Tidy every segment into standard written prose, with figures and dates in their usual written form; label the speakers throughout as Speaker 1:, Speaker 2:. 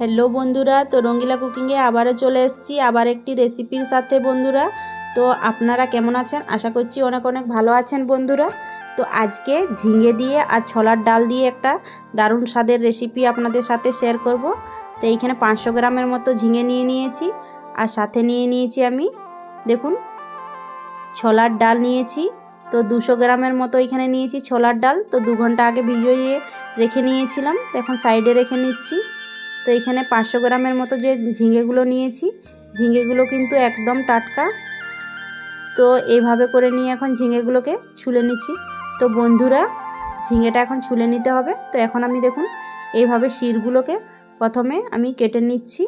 Speaker 1: Hello বন্ধুরা, তো রঙ্গিলা কুকিংয়ে আবারও চলে এসেছি আবার একটি রেসিপির সাথে। বন্ধুরা, তো আপনারা কেমন আছেন? আশা করছি অনেক অনেক ভালো আছেন বন্ধুরা। তো আজকে ঝিঙে দিয়ে আর ছোলার ডাল দিয়ে একটা দারুণ স্বাদের রেসিপি আপনাদের সাথে শেয়ার করব। তো এইখানে 500 গ্রামের মতো ঝিঙে নিয়ে নিয়েছি, আর সাথে নিয়ে নিয়েছি আমি দেখুন ছোলার ডাল নিয়েছি। তো 200 গ্রামের মতো এখানে নিয়েছি ছোলার ডাল। তো 2 ঘন্টা আগে ভিজিয়ে রেখে নিয়েছিলাম, তো এখন সাইডে রেখে নিচ্ছি। তো এখানে 500 গ্রামের মতো যে ঝিঙেগুলো নিয়েছি, ঝিঙেগুলো কিন্তু একদম টাটকা। তো এইভাবে করে নিয়ে এখন ঝিঙেগুলোকে ছুলে নিচ্ছি। তো বন্ধুরা, ঝিঙেটা এখন ছুলে নিতে হবে। তো এখন আমি দেখুন এইভাবে শিরগুলোকে প্রথমে আমি কেটে নিচ্ছি,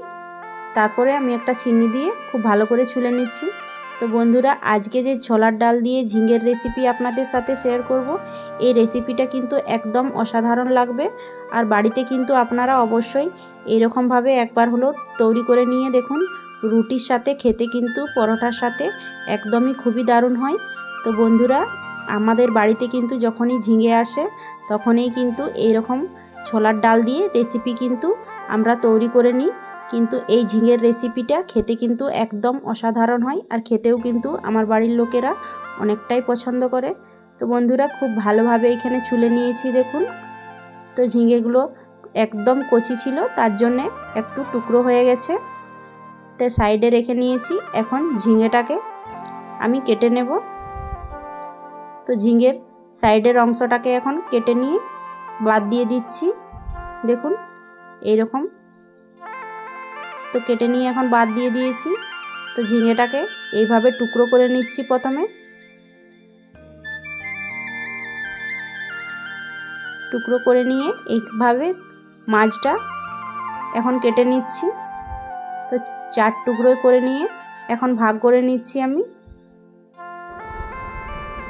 Speaker 1: তারপরে আমি একটা চিনি দিয়ে খুব ভালো করে ছুলে নিচ্ছি। তো বন্ধুরা, আজকে যে ছোলার ডাল দিয়ে ঝিঙের রেসিপি আপনাদের সাথে শেয়ার করব, এই রেসিপিটা কিন্তু একদম অসাধারণ লাগবে। আর বাড়িতে কিন্তু আপনারা অবশ্যই এরকমভাবে একবার হলো তৈরি করে নিয়ে দেখুন। রুটির সাথে খেতে কিন্তু পরোটার সাথে একদমই খুবই দারুণ হয়। তো বন্ধুরা, আমাদের বাড়িতে কিন্তু যখনই ঝিঙে আসে তখনই কিন্তু এইরকম ছোলার ডাল দিয়ে রেসিপি কিন্তু আমরা তৈরি করে নিই। কিন্তু এই ঝিঙের রেসিপিটা খেতে কিন্তু একদম অসাধারণ হয়, আর খেতেও কিন্তু আমার বাড়ির লোকেরা অনেকটাই পছন্দ করে। তো বন্ধুরা, খুব ভালোভাবে এখানে ছুলে নিয়েছি দেখুন। তো ঝিঙেগুলো একদম কচি ছিল, তার জন্যে একটু টুকরো হয়ে গেছে। তো সাইডে রেখে নিয়েছি। এখন ঝিঙেটাকে আমি কেটে নেব। তো ঝিঙের সাইডের অংশটাকে এখন কেটে নিয়ে বাদ দিয়ে দিচ্ছি দেখুন এইরকম। তো কেটে নিয়ে এখন বাদ দিয়ে দিয়েছি। তো ঝিঙেটাকে এইভাবে টুকরো করে নিচ্ছি প্রথমে। টুকরো করে নিয়ে এইভাবে মাঝটা এখন কেটে নিচ্ছি। তো 4 টুকরো করে নিয়ে এখন ভাগ করে নিচ্ছি আমি।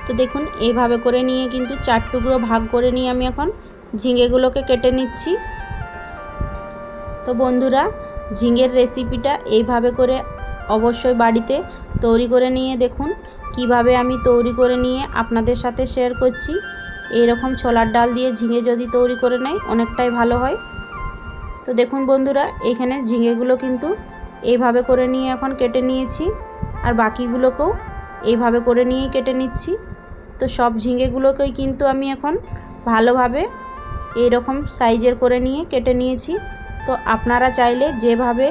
Speaker 1: তো দেখুন এইভাবে করে নিয়ে কিন্তু 4 টুকরো ভাগ করে নিয়ে আমি এখন ঝিঙেগুলোকে কেটে নিচ্ছি। তো বন্ধুরা, ঝিঙের রেসিপিটা এইভাবে করে অবশ্যই বাড়িতে তৈরি করে নিয়ে দেখুন কিভাবে আমি তৈরি করে নিয়ে আপনাদের সাথে শেয়ার করছি। এইরকম ছোলার ডাল দিয়ে ঝিঙে যদি তৈরি করে নেয় অনেকটাই ভালো হয়। তো দেখুন বন্ধুরা, এখানে ঝিঙেগুলো কিন্তু এইভাবে করে নিয়ে এখন কেটে নিয়েছি, আর বাকিগুলোকেও এইভাবে করে নিয়েই কেটে নিচ্ছি। তো সব ঝিঙেগুলোকেই কিন্তু আমি এখন ভালোভাবে এইরকম সাইজের করে নিয়ে কেটে নিয়েছি। তো আপনারা চাইলে যেভাবে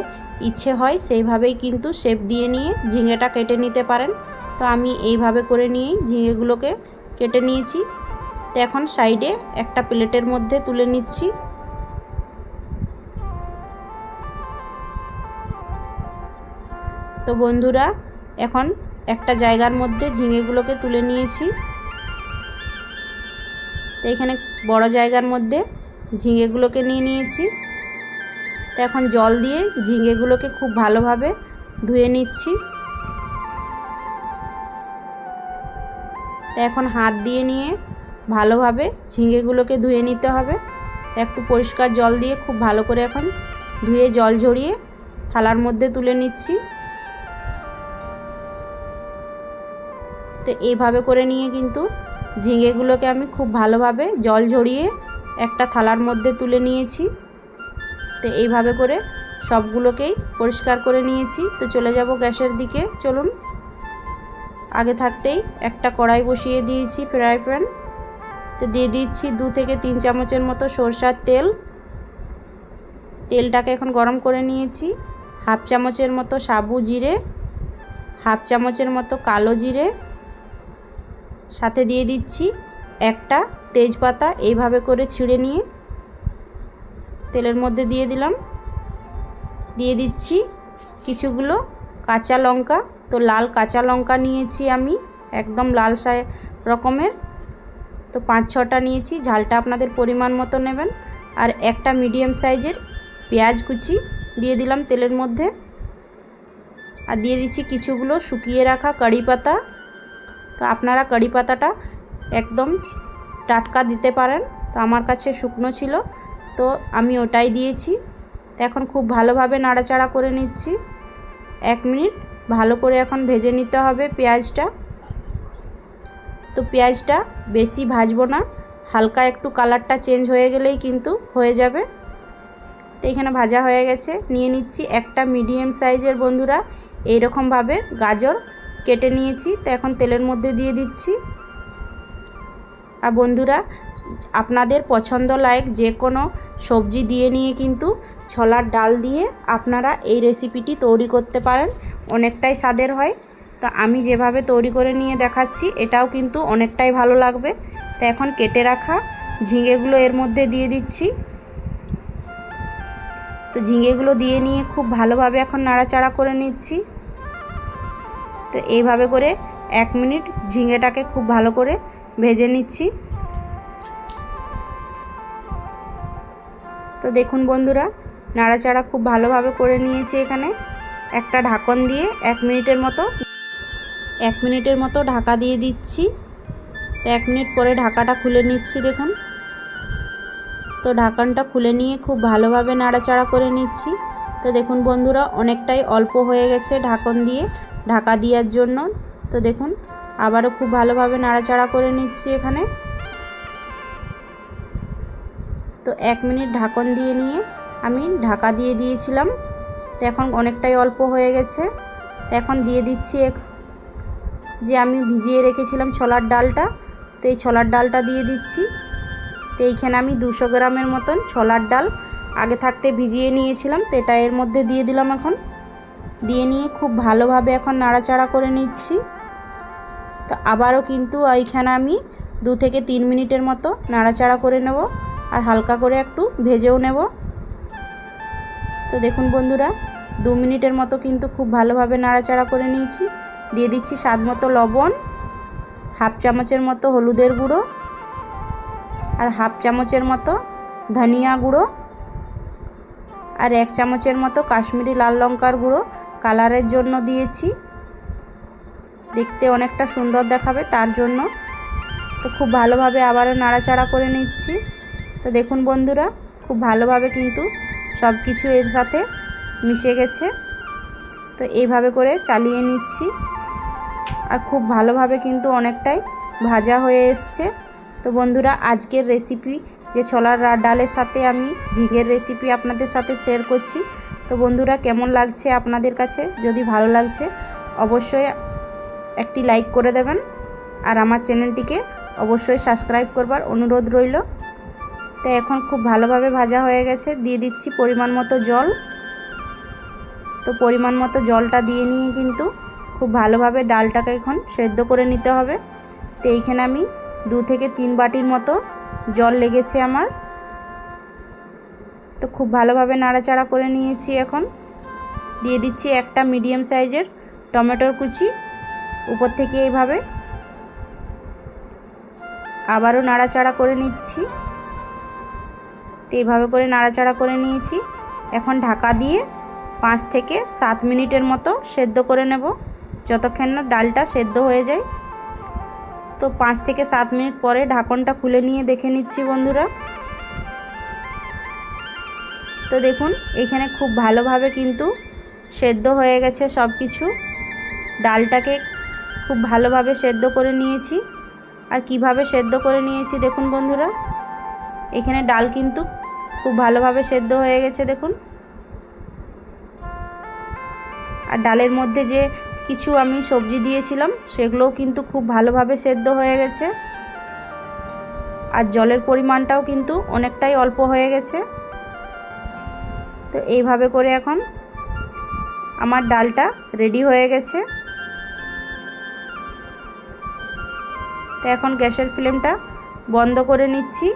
Speaker 1: ইচ্ছে হয় সেইভাবেই কিন্তু শেপ দিয়ে নিয়ে ঝিঙেটা কেটে নিতে পারেন। তো আমি এইভাবে করে নিয়েই ঝিঙেগুলোকে কেটে নিয়েছি। তো এখন সাইডে একটা প্লেটের মধ্যে তুলে নিচ্ছি। তো বন্ধুরা, এখন একটা জায়গার মধ্যে ঝিঙেগুলোকে তুলে নিয়েছি। তো এখানে বড় জায়গার মধ্যে ঝিঙেগুলোকে নিয়ে নিয়েছি। তো এখন জল দিয়ে ঝিঙেগুলোকে খুব ভালোভাবে ধুয়ে নিচ্ছি। তো এখন হাত দিয়ে নিয়ে ভালোভাবে ঝিঙেগুলোকে ধুয়ে নিতে হবে। তো একটু পরিষ্কার জল দিয়ে খুব ভালো করে এখন ধুয়ে জল ঝরিয়ে থালার মধ্যে তুলে নিচ্ছি। তো এইভাবে করে নিয়ে কিন্তু ঝিঙেগুলোকে আমি খুব ভালোভাবে জল ঝরিয়ে একটা থালার মধ্যে তুলে নিয়েছি। তো এইভাবে করে সবগুলোকেই পরিষ্কার করে নিয়েছি। তো চলে যাব গ্যাসের দিকে। চলুন, আগে থাকতেই একটা কড়াই বসিয়ে দিয়েছি ফ্রাই প্যান। তো দিয়ে দিচ্ছি 2 থেকে 3 চামচের মতো সরষের তেল। তেলটাকে এখন গরম করে নিয়েছি। হাফ চামচের মতো সাবু জিরে, হাফ চামচের মতো কালো জিরে, সাথে দিয়ে দিচ্ছি একটা তেজপাতা এইভাবে করে ছিঁড়ে নিয়ে তেলের মধ্যে দিয়ে দিলাম। দিয়ে দিচ্ছি কিছুগুলো কাঁচা লঙ্কা। তো লাল কাঁচা লঙ্কা নিয়েছি আমি, একদম লাল রকমের। তো 5-6টা নিয়েছি, ঝালটা আপনাদের পরিমাণ মতো নেবেন। আর একটা মিডিয়াম সাইজের পেঁয়াজ কুচি দিয়ে দিলাম তেলের মধ্যে। আর দিয়ে দিচ্ছি কিছুগুলো শুকিয়ে রাখা কারি পাতা। তো আপনারা কারি পাতাটা একদম টাটকা দিতে পারেন, তো আমার কাছে শুকনো ছিল তো আমি ওটাই দিয়েছি। তো এখন খুব ভালোভাবে নাড়াচাড়া করে নিচ্ছি। 1 মিনিট ভালো করে এখন ভেজে নিতে হবে পেঁয়াজটা। তো পেঁয়াজটা বেশি ভাজবো না, হালকা একটু কালারটা চেঞ্জ হয়ে গেলেই কিন্তু হয়ে যাবে। তো এখানে ভাজা হয়ে গেছে। নিয়ে নিচ্ছি একটা মিডিয়াম সাইজের বন্ধুরা এইরকমভাবে গাজর কেটে নিয়েছি। তো এখন তেলের মধ্যে দিয়ে দিচ্ছি। আর বন্ধুরা আপনাদের পছন্দ লায়ক যে কোনো সবজি দিয়ে নিয়ে কিন্তু ছোলার ডাল দিয়ে আপনারা এই রেসিপিটি তৈরি করতে পারেন, অনেকটাই স্বাদের হয়। তো আমি যেভাবে তৈরি করে নিয়ে দেখাচ্ছি এটাও কিন্তু অনেকটাই ভালো লাগবে। তো এখন কেটে রাখা ঝিঙেগুলো এর মধ্যে দিয়ে দিচ্ছি। তো ঝিঙেগুলো দিয়ে নিয়ে খুব ভালোভাবে এখন নাড়াচাড়া করে নিচ্ছি। তো এইভাবে করে 1 মিনিট ঝিঙেটাকে খুব ভালো করে ভেজে নিচ্ছি। তো দেখুন বন্ধুরা নাড়াচাড়া খুব ভালোভাবে করে নিয়েছি। এখানে একটা ঢাকন দিয়ে 1 মিনিটের মতো ঢাকা দিয়ে দিচ্ছি। তো 1 মিনিট পরে ঢাকাটা খুলে নিচ্ছি। দেখুন তো ঢাকনটা খুলে নিয়ে খুব ভালোভাবে নাড়াচাড়া করে নিচ্ছি। তো দেখুন বন্ধুরা অনেকটাই অল্প হয়ে গেছে ঢাকন দিয়ে ঢাকা দেওয়ার জন্য। তো দেখুন আবারও খুব ভালোভাবে নাড়াচাড়া করে নিচ্ছি এখানে। তো 1 মিনিট ঢাকন দিয়ে নিয়ে আমি ঢাকা দিয়ে দিয়েছিলাম। তো এখন অনেকটাই অল্প হয়ে গেছে। তো এখন দিয়ে দিচ্ছি যে আমি ভিজিয়ে রেখেছিলাম ছোলার ডালটা। তো এই ছোলার ডালটা দিয়ে দিচ্ছি। তো এইখানে আমি 200 গ্রামের মতন ছোলার ডাল আগে থাকতে ভিজিয়ে নিয়েছিলাম। তো এটা এর মধ্যে দিয়ে দিলাম। এখন দিয়ে নিয়ে খুব ভালোভাবে এখন নাড়াচাড়া করে নিচ্ছি। তো আবারও কিন্তু এইখানে আমি 2 থেকে 3 মিনিটের মতো নাড়াচাড়া করে নেব আর হালকা করে একটু ভেজেও নেব। তো দেখুন বন্ধুরা 2 মিনিটের মতো কিন্তু খুব ভালোভাবে নাড়াচাড়া করে নিয়েছি। দিয়ে দিচ্ছি স্বাদ মতো লবণ, হাফ চামচের মতো হলুদের গুঁড়ো আর হাফ চামচের মতো ধনিয়া গুঁড়ো আর 1 চামচের মতো কাশ্মীরি লাল লঙ্কার গুঁড়ো কালারের জন্য দিয়েছি, দেখতে অনেকটা সুন্দর দেখাবে তার জন্য। তো খুব ভালোভাবে আবারও নাড়াচাড়া করে নিচ্ছি। তো দেখুন বন্ধুরা খুব ভালোভাবে কিন্তু সব কিছু এর সাথে মিশে গেছে। তো এইভাবে করে চালিয়ে নিচ্ছি আর খুব ভালোভাবে কিন্তু অনেকটাই ভাজা হয়ে এসছে। তো বন্ধুরা আজকের রেসিপি যে ছোলার ডালের সাথে আমি ঝিঙের রেসিপি আপনাদের সাথে শেয়ার করছি। তো বন্ধুরা কেমন লাগছে আপনাদের কাছে? যদি ভালো লাগছে অবশ্যই একটি লাইক করে দেবেন আর আমার চ্যানেলটিকে অবশ্যই সাবস্ক্রাইব করবার অনুরোধ রইল। তো এখন খুব ভালোভাবে ভাজা হয়ে গেছে। দিয়ে দিচ্ছি পরিমাণ মতো জল। তো পরিমাণ মতো জলটা দিয়ে নিয়ে কিন্তু খুব ভালোভাবে ডালটাকে এখন সেদ্ধ করে নিতে হবে। তো এইখানে আমি 2 থেকে 3 বাটির মতো জল লেগেছে আমার। তো খুব ভালোভাবে নাড়াচাড়া করে নিয়েছি। এখন দিয়ে দিচ্ছি একটা মিডিয়াম সাইজের টমেটোর কুচি উপর থেকে এইভাবে আবারও নাড়াচাড়া করে নিচ্ছি। তো এইভাবে করে নাড়াচাড়া করে নিয়েছি। এখন ঢাকা দিয়ে 5 থেকে 7 মিনিটের মতো সেদ্ধ করে নেব, যতক্ষণ না ডালটা সেদ্ধ হয়ে যায়। তো 5 থেকে 7 মিনিট পরে ঢাকনটা খুলে নিয়ে দেখে নিচ্ছি বন্ধুরা। তো দেখুন এখানে খুব ভালোভাবে কিন্তু সেদ্ধ হয়ে গেছে সব কিছু। ডালটাকে খুব ভালোভাবে সেদ্ধ করে নিয়েছি। আর কিভাবে সেদ্ধ করে নিয়েছি দেখুন বন্ধুরা, এখানে ডাল কিন্তু খুব ভালোভাবে সেদ্ধ হয়ে গেছে দেখুন। আর ডালের মধ্যে যে কিছু আমি সবজি দিয়েছিলাম সেগুলোও কিন্তু খুব ভালোভাবে সেদ্ধ হয়ে গেছে। আর জলের পরিমাণটাও কিন্তু অনেকটাই অল্প হয়ে গেছে। তো এইভাবে করে এখন আমার ডালটা রেডি হয়ে গেছে। তো এখন গ্যাসের ফ্লেমটা বন্ধ করে নিচ্ছি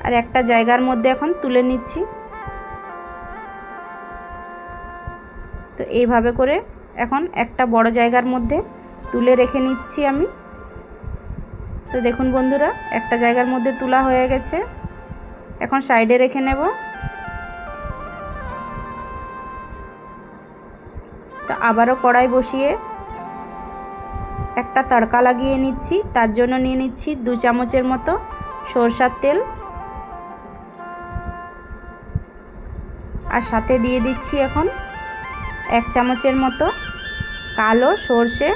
Speaker 1: আর একটা জায়গার মধ্যে এখন তুলে নিচ্ছি। তো এইভাবে করে এখন একটা বড় জায়গার মধ্যে তুলে রেখে নিচ্ছি আমি। তো দেখুন বন্ধুরা একটা জায়গার মধ্যে তোলা হয়ে গেছে। এখন সাইডে রেখে নেব। তো আবারও কড়াই বসিয়ে একটা তড়কা লাগিয়ে নিচ্ছি। তার জন্য নিয়ে নিচ্ছি 2 চামচের মতো সরষের তেল আর সাথে দিয়ে দিচ্ছি এখন 1 চামচের মতো কালো সর্ষে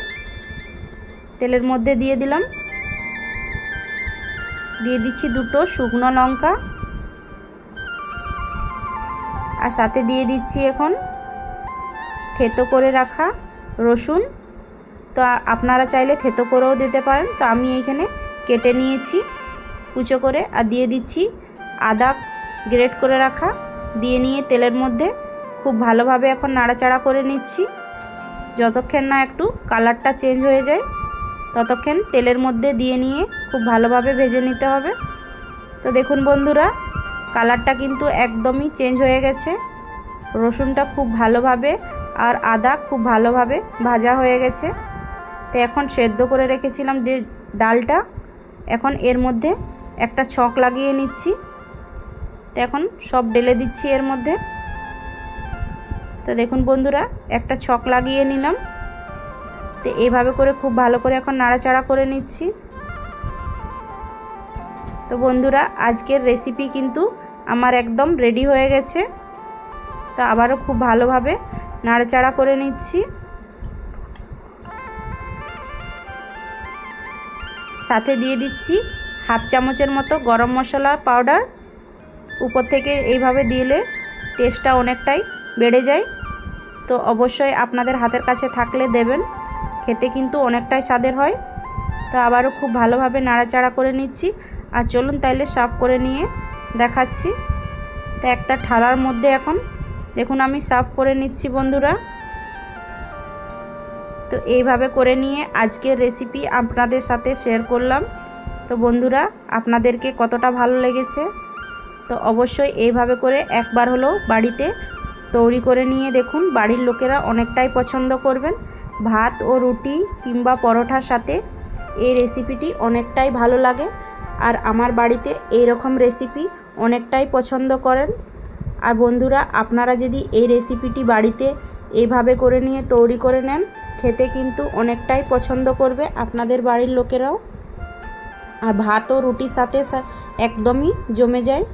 Speaker 1: তেলের মধ্যে দিয়ে দিলাম। দিয়ে দিচ্ছি 2টো শুকনো লঙ্কা আর সাথে দিয়ে দিচ্ছি এখন থেতো করে রাখা রসুন। তো আপনারা চাইলে থেতো করেও দিতে পারেন, তো আমি এইখানে কেটে নিয়েছি কুচো করে। আর দিয়ে দিচ্ছি আদা গ্রেট করে রাখা, দিয়ে নিয়ে তেলের মধ্যে খুব ভালোভাবে এখন নাড়াচাড়া করে নিচ্ছি। যতক্ষণ না একটু কালারটা চেঞ্জ হয়ে যায় ততক্ষণ তেলের মধ্যে দিয়ে নিয়ে খুব ভালোভাবে ভেজে নিতে হবে। তো দেখুন বন্ধুরা, কালারটা কিন্তু একদমই চেঞ্জ হয়ে গেছে। রসুনটা খুব ভালোভাবে আর আদা খুব ভালোভাবে ভাজা হয়ে গেছে। তো এখন সেদ্ধ করে রেখেছিলাম যে ডালটা, এখন এর মধ্যে একটা ছক লাগিয়ে নিচ্ছি। তো এখন সব ঢেলে দিচ্ছি এর মধ্যে। তো দেখুন বন্ধুরা, একটা ছক লাগিয়ে নিলাম। তো এইভাবে করে খুব ভালো করে এখন নাড়াচাড়া করে নিচ্ছি। তো বন্ধুরা, আজকের রেসিপি কিন্তু আমার একদম রেডি হয়ে গেছে। তো আবারও খুব ভালোভাবে নাড়াচাড়া করে নিচ্ছি। সাথে দিয়ে দিচ্ছি হাফ চামচের মতো গরম মশলা পাউডার। উপর থেকে এইভাবে দিলে টেস্টটা অনেকটাই বেড়ে যায়। তো অবশ্যই আপনাদের হাতের কাছে থাকলে দেবেন, খেতে কিন্তু অনেকটাই স্বাদের হয়। তো আবারও খুব ভালোভাবে নাড়াচাড়া করে নিচ্ছি। আর চলুন তাইলে সার্ভ করে নিয়ে দেখাচ্ছি। তো একটা থালার মধ্যে এখন দেখুন আমি সার্ভ করে নিচ্ছি বন্ধুরা। তো এইভাবে করে নিয়ে আজকের রেসিপি আপনাদের সাথে শেয়ার করলাম। তো বন্ধুরা, আপনাদেরকে কতটা ভালো লেগেছে তো অবশ্যই এইভাবে করে একবার হলেও বাড়িতে তৈরি করে নিয়ে দেখুন, বাড়ির লোকেরা অনেকটাই পছন্দ করবেন। ভাত ও রুটি কিংবা পরোটার সাথে এই রেসিপিটি অনেকটাই ভালো লাগে। আর আমার বাড়িতে এই রকম রেসিপি অনেকটাই পছন্দ করেন। আর বন্ধুরা, আপনারা যদি এই রেসিপিটি বাড়িতে এইভাবে করে নিয়ে তৈরি করে নেন, খেতে কিন্তু অনেকটাই পছন্দ করবে আপনাদের বাড়ির লোকেরাও। আর ভাত ও রুটির সাথে একদমই জমে যায়।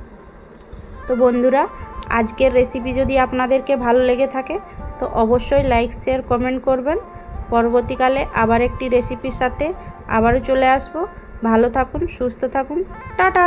Speaker 1: তো বন্ধুরা, আজকের রেসিপি যদি আপনাদেরকে ভালো লেগে থাকে তো অবশ্যই লাইক শেয়ার কমেন্ট করবেন। পরবর্তীকালে আবার একটি রেসিপির সাথে আবারও চলে আসব। ভালো থাকুন, সুস্থ থাকুন, টাটা।